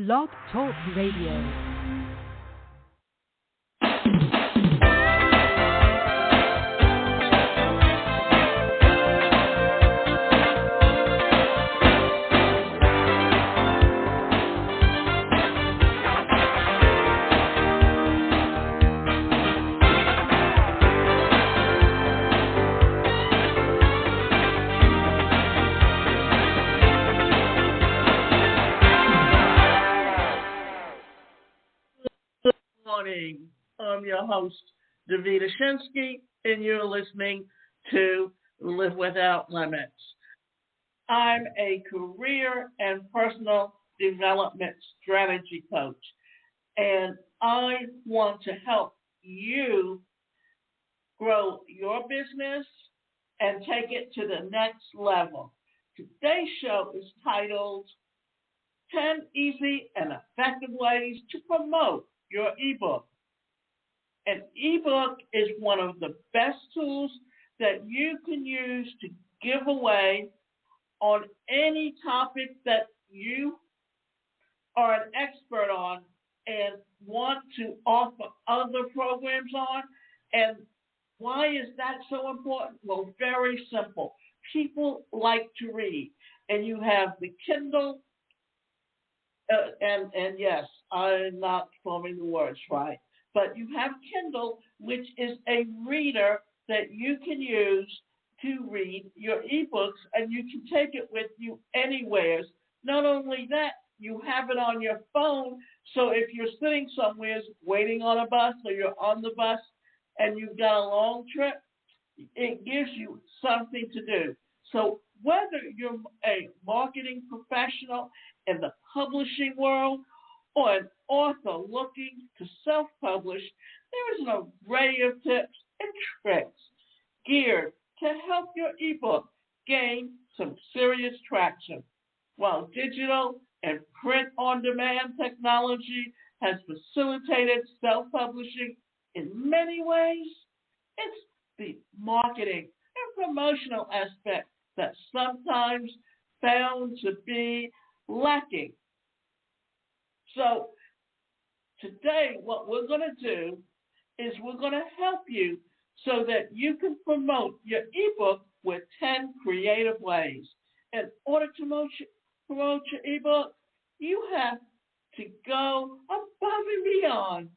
Blog Talk Radio. Morning. I'm your host, Davida Shinsky, and you're listening to Live Without Limits. I'm a career and personal development strategy coach, and I want to help you grow your business and take it to the next level. Today's show is titled 10 Easy and Effective Ways to Promote Your ebook. An ebook is one of the best tools that you can use to give away on any topic that you are an expert on and want to offer other programs on. And why is that so important? Well, very simple. People like to read, and you have the Kindle. And yes, I'm not forming the words right, but you have Kindle, which is a reader that you can use to read your ebooks, and you can take it with you anywhere. Not only that, you have it on your phone, so if you're sitting somewhere waiting on a bus or you're on the bus and you've got a long trip, it gives you something to do. So whether you're a marketing professional in the publishing world or an author looking to self-publish, there is an array of tips and tricks geared to help your ebook gain some serious traction. While digital and print-on-demand technology has facilitated self-publishing in many ways, it's the marketing and promotional aspect that's sometimes found to be lacking. So today what we're going to do is we're going to help you so that you can promote your ebook with 10 creative ways. In order to promote your ebook, you have to go above and beyond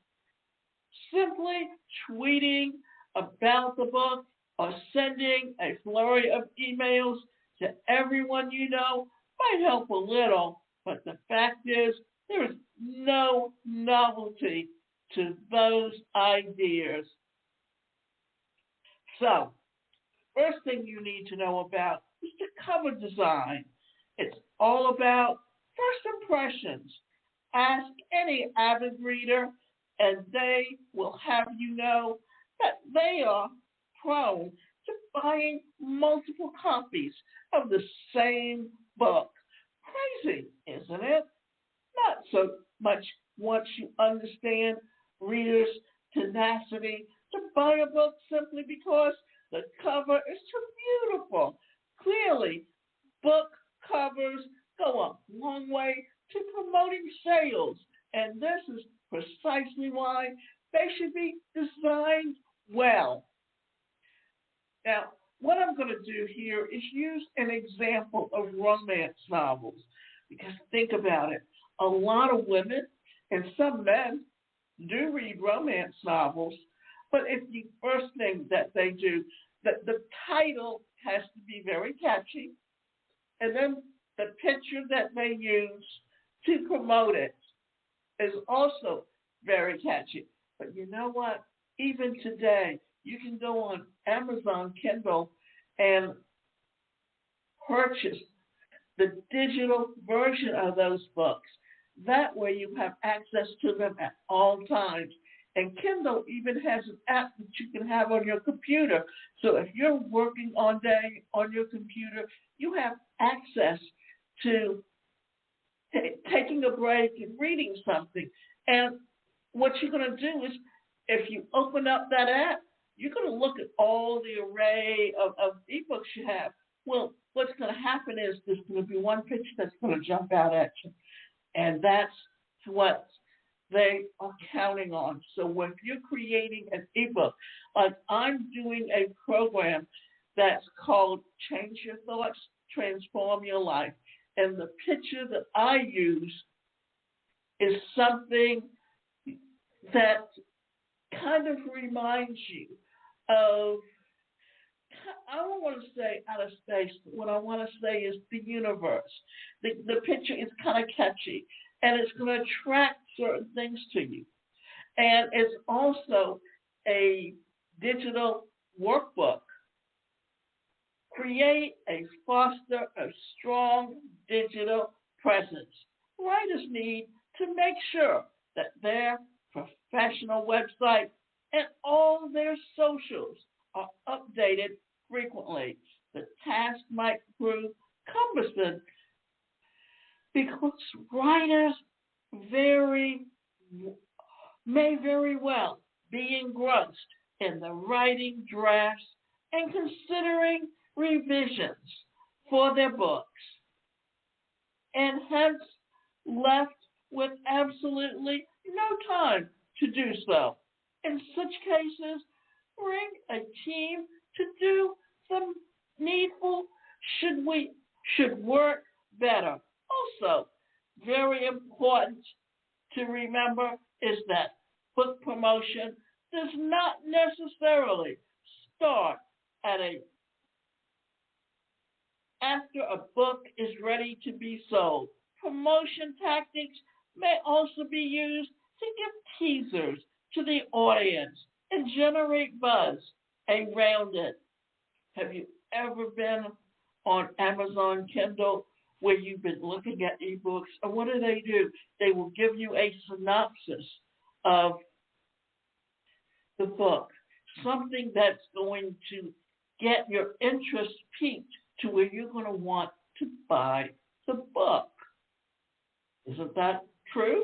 simply tweeting about the book or sending a flurry of emails to everyone you know might help a little, but the fact is there is no novelty to those ideas. So, first thing you need to know about is the cover design. It's all about first impressions. Ask any avid reader, and they will have you know that they are prone to buying multiple copies of the same book. Crazy, isn't it? Not so much once you understand readers' tenacity to buy a book simply because the cover is too beautiful. Clearly, book covers go a long way to promoting sales, and this is precisely why they should be designed well. Now, what I'm going to do here is use an example of romance novels, because think about it. A lot of women and some men do read romance novels, but it's the first thing that they do. That the title has to be very catchy, and then the picture that they use to promote it is also very catchy. But you know what? Even today, you can go on Amazon Kindle and purchase the digital version of those books. That way you have access to them at all times. And Kindle even has an app that you can have on your computer. So if you're working all day on your computer, you have access to taking a break and reading something. And what you're going to do is, if you open up that app, you're going to look at all the array of ebooks you have. Well, what's going to happen is there's going to be one picture that's going to jump out at you. And that's what they are counting on. So when you're creating an ebook, like I'm doing a program that's called Change Your Thoughts, Transform Your Life. And the picture that I use is something that kind of reminds you of, I don't want to say outer space, but what I want to say is the universe. The picture is kind of catchy, and it's going to attract certain things to you. And it's also a digital workbook. Create and foster a strong digital presence. Writers need to make sure that their professional website and all their socials are updated frequently. The task might prove cumbersome because writers may very well be engrossed in the writing drafts and considering revisions for their books, and hence left with absolutely no time to do so. In such cases, bring a team to do the needful should work better. Also, very important to remember is that book promotion does not necessarily start after a book is ready to be sold. Promotion tactics may also be used to give teasers to the audience and generate buzz around it. Have you ever been on Amazon Kindle where you've been looking at ebooks? And what do? They will give you a synopsis of the book, something that's going to get your interest piqued to where you're going to want to buy the book. Isn't that true?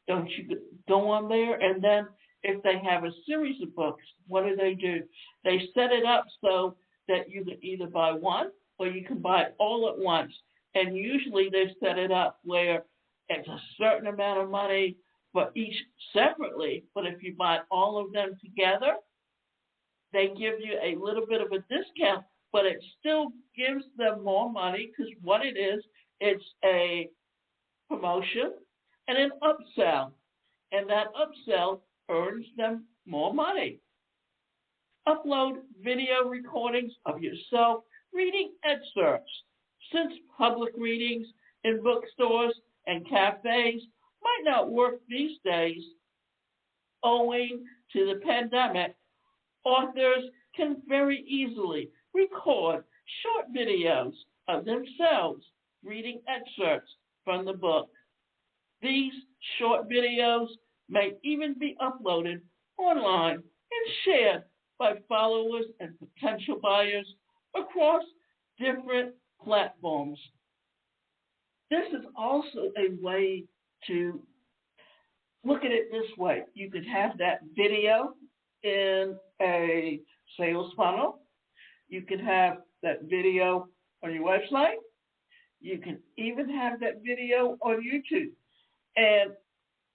Don't you go on there? And then if they have a series of books, what do? They set it up so that you can either buy one or you can buy all at once. And usually they set it up where it's a certain amount of money for each separately. But if you buy all of them together, they give you a little bit of a discount, but it still gives them more money because what it is, it's a promotion and an upsell. And that upsell earns them more money. Upload video recordings of yourself reading excerpts. Since public readings in bookstores and cafes might not work these days, owing to the pandemic, authors can very easily record short videos of themselves reading excerpts from the book. These short videos may even be uploaded online and shared by followers and potential buyers across different platforms. This is also a way to look at it this way. You could have that video in a sales funnel. You can have that video on your website. You can even have that video on YouTube. And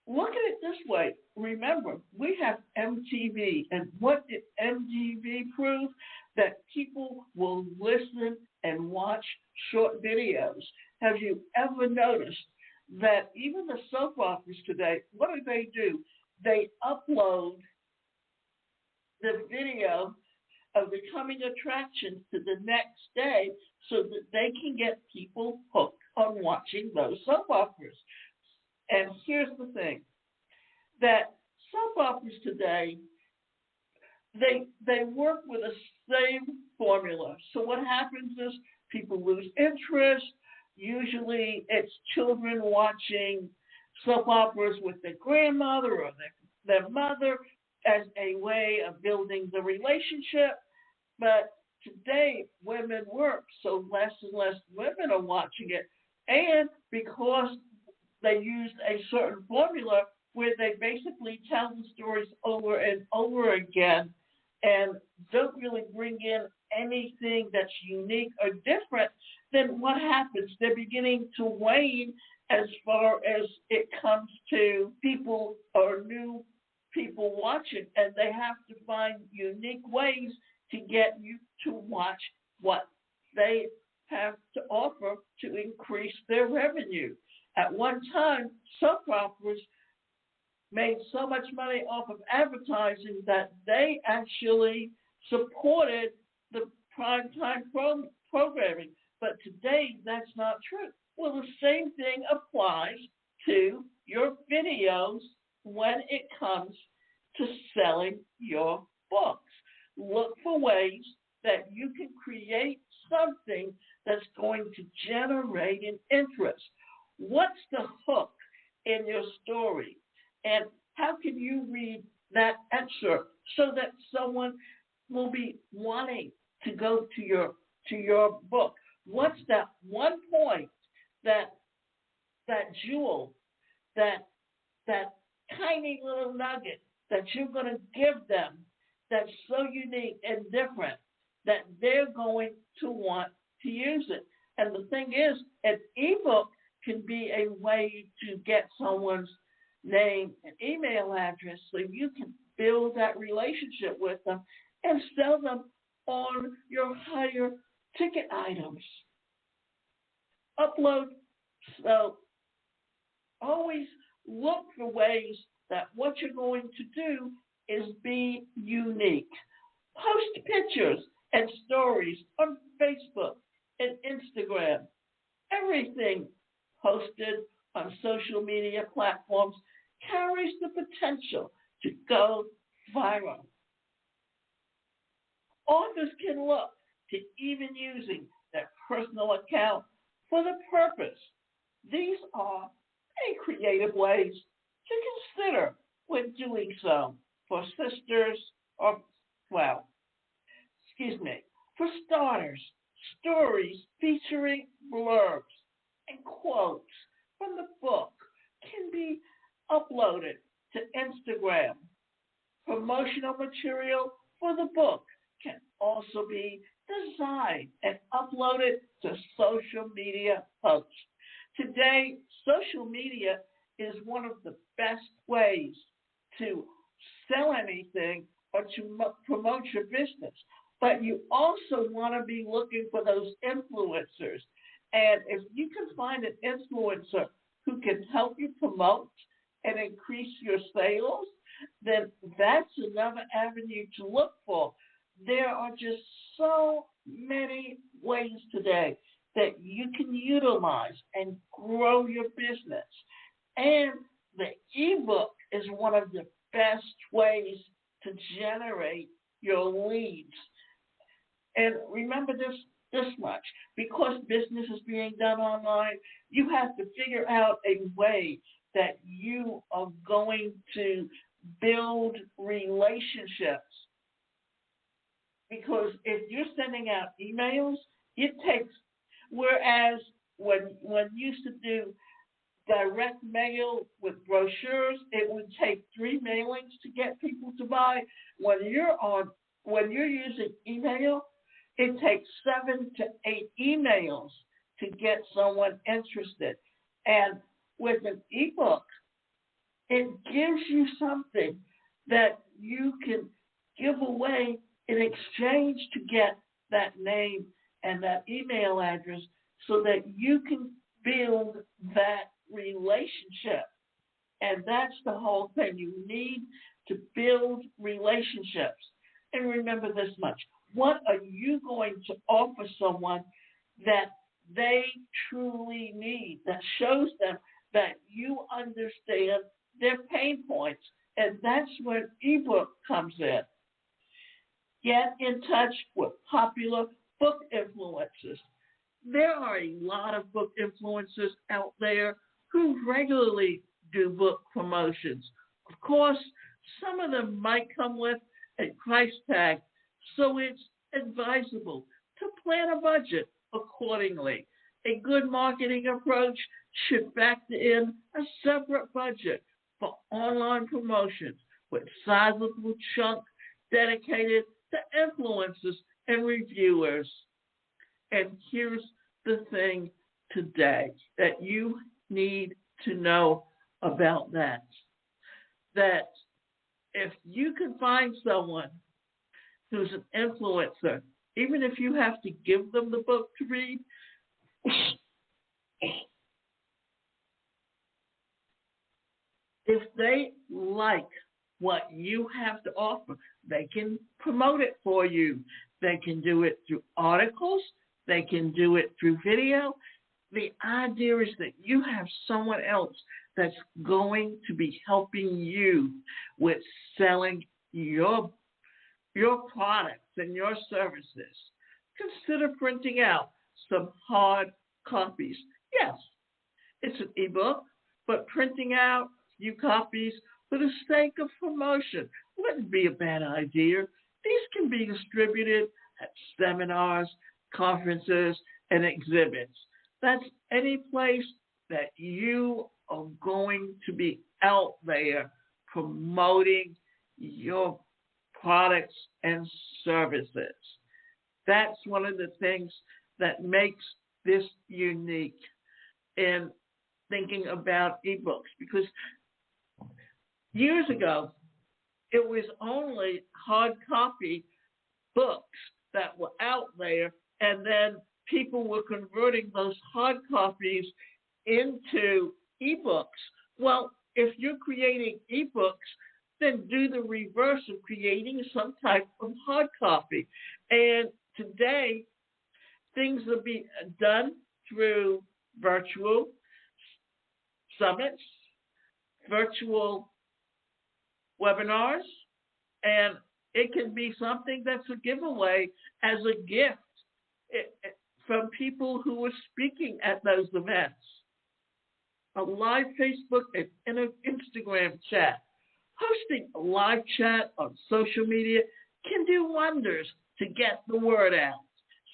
look at it this way. Remember, we have MTV. And what did MTV prove? That people will listen and watch short videos. Have you ever noticed that even the soap operas today, what do? They upload the video of the coming attractions to the next day so that they can get people hooked on watching those soap operas. And here's the thing, that soap operas today, they work with the same formula. So what happens is people lose interest. Usually it's children watching soap operas with their grandmother or their mother as a way of building the relationship. But today women work, so less and less women are watching it. And because they used a certain formula where they basically tell the stories over and over again and don't really bring in anything that's unique or different, then what happens? They're beginning to wane as far as it comes to people or new people watching, and they have to find unique ways to get you to watch what they have to offer to increase their revenue. At one time, soap operas made so much money off of advertising that they actually supported the primetime programming. But today, that's not true. Well, the same thing applies to your videos when it comes to selling your books. Look for ways that you can create something that's going to generate an interest. What's the hook in your story? And how can you read that excerpt so that someone will be wanting to go to your book? What's that one point, that jewel, that tiny little nugget that you're going to give them that's so unique and different that they're going to want to use it? And the thing is, an ebook can be a way to get someone's name and email address so you can build that relationship with them and sell them on your higher ticket items. Upload. So always look for ways that what you're going to do is be unique. Post pictures and stories on Facebook and Instagram. Everything posted on social media platforms carries the potential to go viral. Authors can look to even using their personal account for the purpose. These are many creative ways to consider when doing so. For sisters, or, for starters, stories featuring blurbs and quotes from the book can be uploaded to Instagram. Promotional material for the book can also be designed and uploaded to social media posts. Today, social media is one of the best ways to sell anything or to promote your business. But you also want to be looking for those influencers. And if you can find an influencer who can help you promote and increase your sales, then that's another avenue to look for. There are just so many ways today that you can utilize and grow your business. And the ebook is one of the best ways to generate your leads. And remember this much, because business is being done online, you have to figure out a way that you are going to build relationships. Because if you're sending out emails, it takes, whereas when you used to do direct mail with brochures, it would take 3 mailings to get people to buy. When you're using email, it takes 7 to 8 emails to get someone interested. And with an ebook, it gives you something that you can give away in exchange to get that name and that email address so that you can build that relationship. And that's the whole thing. You need to build relationships. And remember this much. What are you going to offer someone that they truly need, that shows them that you understand their pain points? And that's where ebook comes in. Get in touch with popular book influencers. There are a lot of book influencers out there who regularly do book promotions. Of course, some of them might come with a price tag, so it's advisable to plan a budget accordingly. A good marketing approach should factor in a separate budget for online promotions with sizable chunk dedicated to influencers and reviewers. And here's the thing today that you need to know about that. That if you can find someone who's an influencer, even if you have to give them the book to read, if they like what you have to offer, they can promote it for you. They can do it through articles. They can do it through video. The idea is that you have someone else that's going to be helping you with selling your products and your services. Consider printing out some hard copies. Yes, it's an ebook, but printing out a few copies for the sake of promotion wouldn't be a bad idea. These can be distributed at seminars, conferences, and exhibits. That's any place that you are going to be out there promoting your products and services. That's one of the things that makes this unique in thinking about ebooks, because years ago, it was only hard copy books that were out there, and then people were converting those hard copies into ebooks. Well, if you're creating ebooks, then do the reverse of creating some type of hard copy. And today, things will be done through virtual summits, virtual webinars, and it can be something that's a giveaway as a gift from people who are speaking at those events. A live Facebook and an Instagram chat. Hosting a live chat on social media can do wonders to get the word out.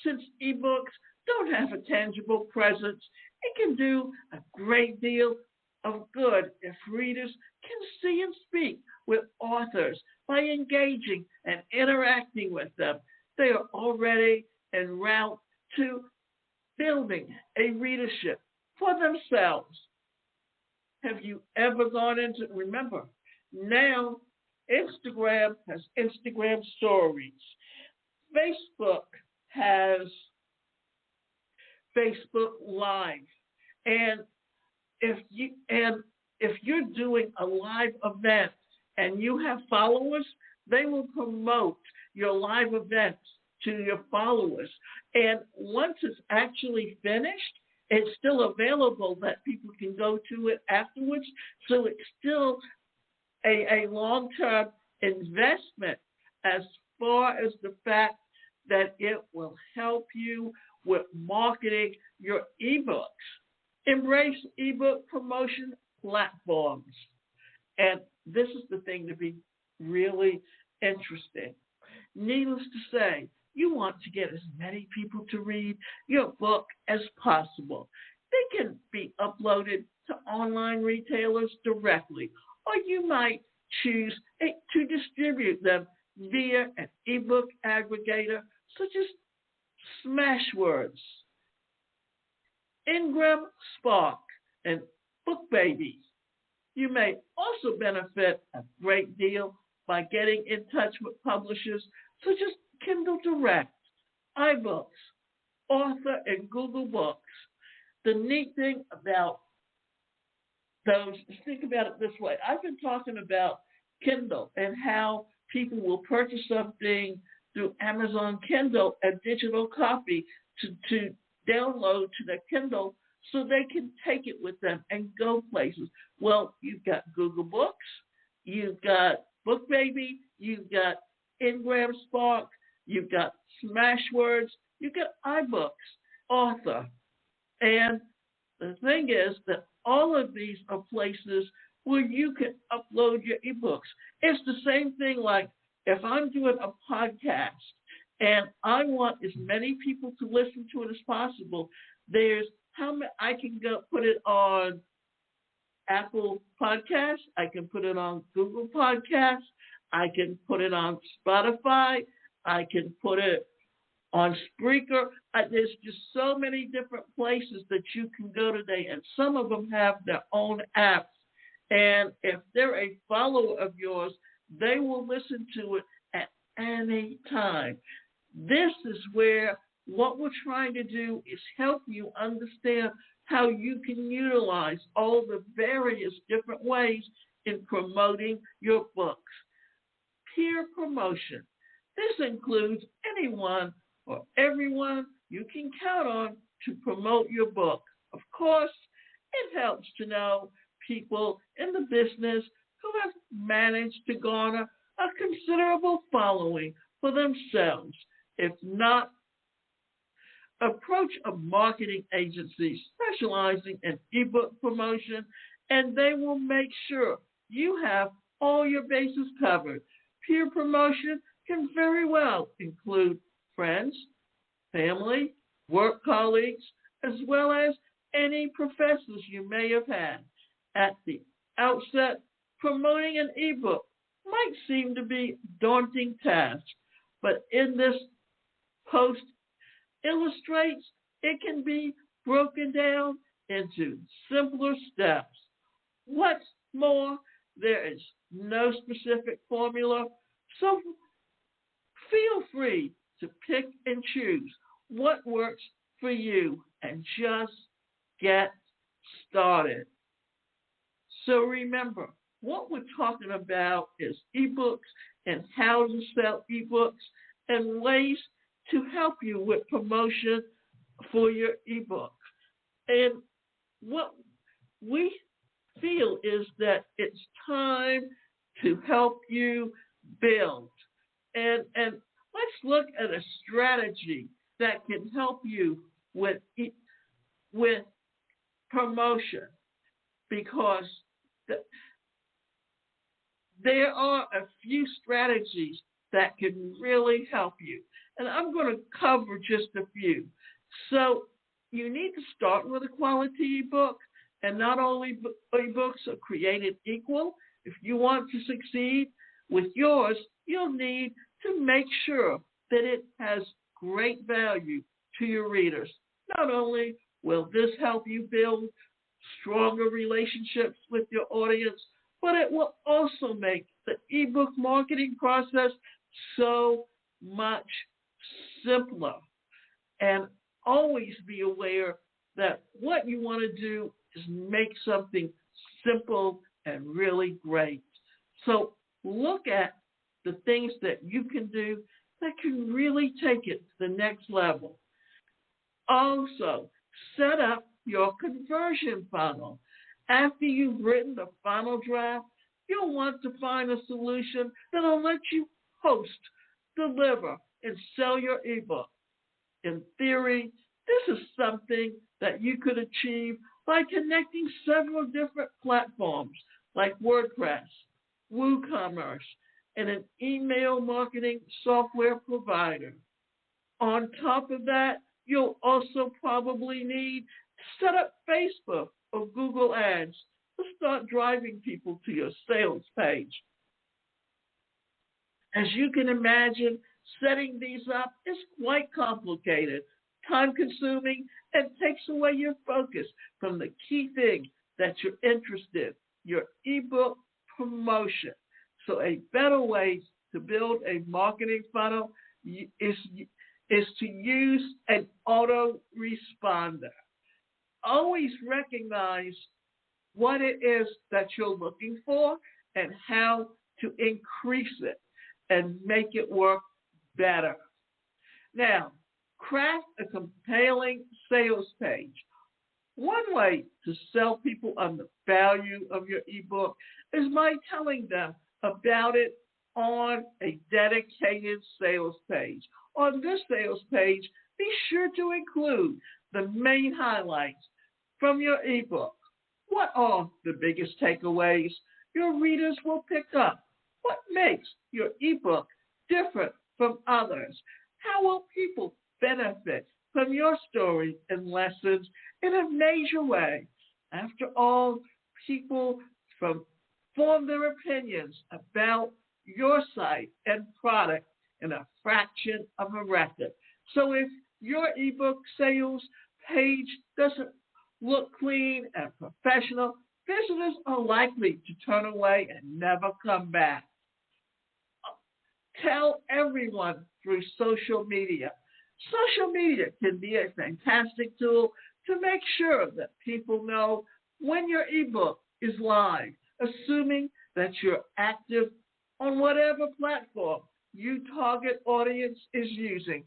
Since ebooks don't have a tangible presence, it can do a great deal of good if readers can see and speak with authors by engaging and interacting with them. They are already en route to building a readership for themselves. Have you ever gone into, remember, now Instagram has Instagram stories. Facebook has Facebook Live. And if you're doing a live event and you have followers, they will promote your live events to your followers. And once it's actually finished, it's still available that people can go to it afterwards. So it's still a long-term investment as far as the fact that it will help you with marketing your ebooks. Embrace ebook promotion platforms. And this is the thing to be really interesting. Needless to say, you want to get as many people to read your book as possible. They can be uploaded to online retailers directly, or you might choose to distribute them via an ebook aggregator such as Smashwords, Ingram Spark, and BookBaby. You may also benefit a great deal by getting in touch with publishers such as Kindle Direct, iBooks, Author, and Google Books. The neat thing about those, think about it this way. I've been talking about Kindle and how people will purchase something through Amazon Kindle, a digital copy to download to their Kindle so they can take it with them and go places. Well, you've got Google Books, you've got BookBaby, you've got Ingram Spark, you've got Smashwords, you've got iBooks, Author. And the thing is that all of these are places where you can upload your ebooks. It's the same thing like if I'm doing a podcast and I want as many people to listen to it as possible, there's how many I can go put it on Apple Podcasts, I can put it on Google Podcasts, I can put it on Spotify, I can put it On Spreaker, there's just so many different places that you can go today, and some of them have their own apps. And if they're a follower of yours, they will listen to it at any time. This is where what we're trying to do is help you understand how you can utilize all the various different ways in promoting your books. Peer promotion. This includes anyone or everyone you can count on to promote your book. Of course, it helps to know people in the business who have managed to garner a considerable following for themselves. If not, approach a marketing agency specializing in ebook promotion, and they will make sure you have all your bases covered. Peer promotion can very well include friends, family, work colleagues, as well as any professors you may have had. At the outset, promoting an ebook might seem to be a daunting task, but in this post illustrates it can be broken down into simpler steps. What's more, there is no specific formula, so feel free to pick and choose what works for you and just get started. So remember, what we're talking about is ebooks and how to sell ebooks and ways to help you with promotion for your ebook. And what we feel is that it's time to help you build. And let's look at a strategy that can help you with promotion, because there are a few strategies that can really help you. And I'm going to cover just a few. So you need to start with a quality ebook, and not all ebooks are created equal. If you want to succeed with yours, you'll need to make sure that it has great value to your readers. Not only will this help you build stronger relationships with your audience, but it will also make the ebook marketing process so much simpler. And always be aware that what you want to do is make something simple and really great. So look at the things that you can do that can really take it to the next level. Also, set up your conversion funnel. After you've written the final draft, you'll want to find a solution that'll let you host, deliver, and sell your ebook. In theory, this is something that you could achieve by connecting several different platforms like WordPress, WooCommerce, and an email marketing software provider. On top of that, you'll also probably need to set up Facebook or Google Ads to start driving people to your sales page. As you can imagine, setting these up is quite complicated, time-consuming, and takes away your focus from the key thing that you're interested in, your ebook promotion. So a better way to build a marketing funnel is to use an autoresponder. Always recognize what it is that you're looking for and how to increase it and make it work better. Now, craft a compelling sales page. One way to sell people on the value of your ebook is by telling them about it on a dedicated sales page. On this sales page, be sure to include the main highlights from your ebook. What are the biggest takeaways your readers will pick up? What makes your ebook different from others? How will people benefit from your story and lessons in a major way? After all, people form their opinions about your site and product in a fraction of a record. So if your ebook sales page doesn't look clean and professional, visitors are likely to turn away and never come back. Tell everyone through social media. Social media can be a fantastic tool to make sure that people know when your ebook is live, assuming that you're active on whatever platform your target audience is using,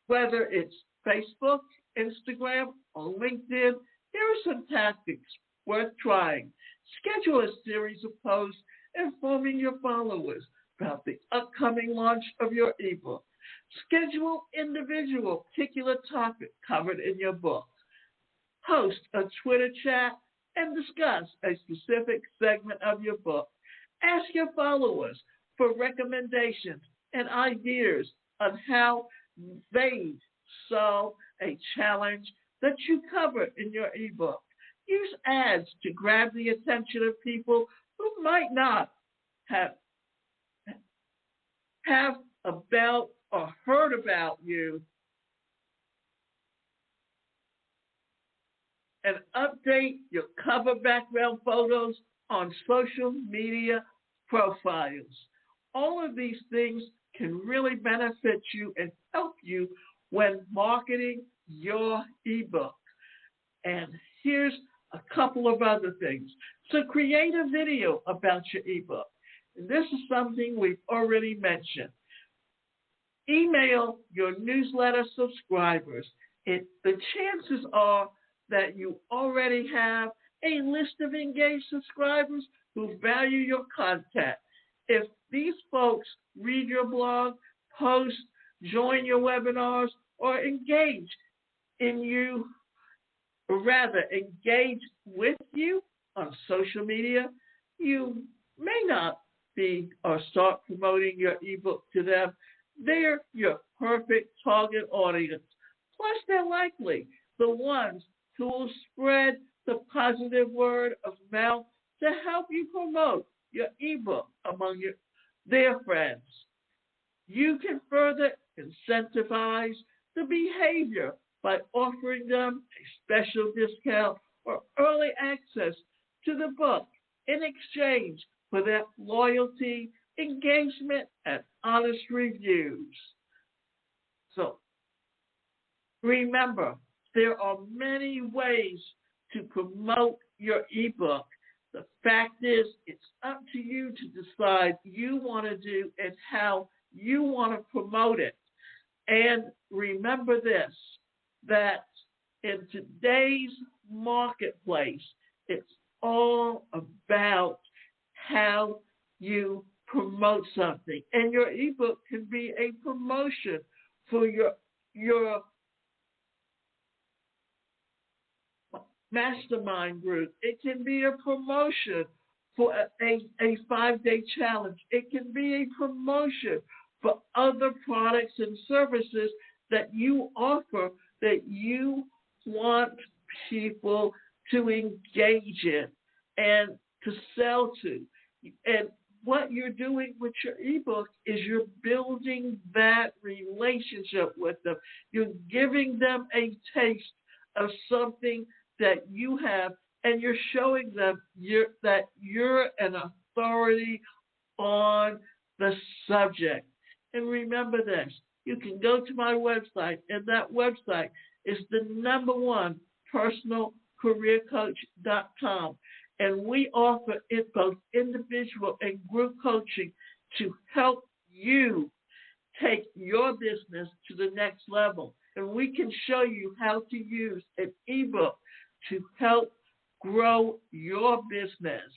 whether it's Facebook, Instagram, or LinkedIn. Here are some tactics worth trying. Schedule a series of posts informing your followers about the upcoming launch of your ebook. Schedule individual particular topic covered in your book. Host a Twitter chat and discuss a specific segment of your book. Ask your followers for recommendations and ideas on how they solve a challenge that you cover in your ebook. Use ads to grab the attention of people who might not have about or heard about you, and update your cover background photos on social media profiles. All of these things can really benefit you and help you when marketing your ebook. And here's a couple of other things. So create a video about your ebook. And this is something we've already mentioned. Email your newsletter subscribers. The chances are that you already have a list of engaged subscribers who value your content. If these folks read your blog, post, join your webinars, or engage with you on social media, you may not be or start promoting your ebook to them. They're your perfect target audience. Plus, they're likely the ones who will spread the positive word of mouth to help you promote your ebook among their friends. You can further incentivize the behavior by offering them a special discount or early access to the book in exchange for their loyalty, engagement, and honest reviews. So remember, there are many ways to promote your ebook. The fact is, it's up to you to decide what you want to do and how you want to promote it. And remember this, that in today's marketplace, it's all about how you promote something. And your ebook can be a promotion for your mastermind group. It can be a promotion for a 5-day challenge. It can be a promotion for other products and services that you offer that you want people to engage in and to sell to. And what you're doing with your ebook is you're building that relationship with them. You're giving them a taste of something that you have, and you're showing them that you're an authority on the subject. And remember this, you can go to my website, and that website is the #1 personalcareercoach.com. And we offer it both individual and group coaching to help you take your business to the next level. And we can show you how to use an ebook to help grow your business.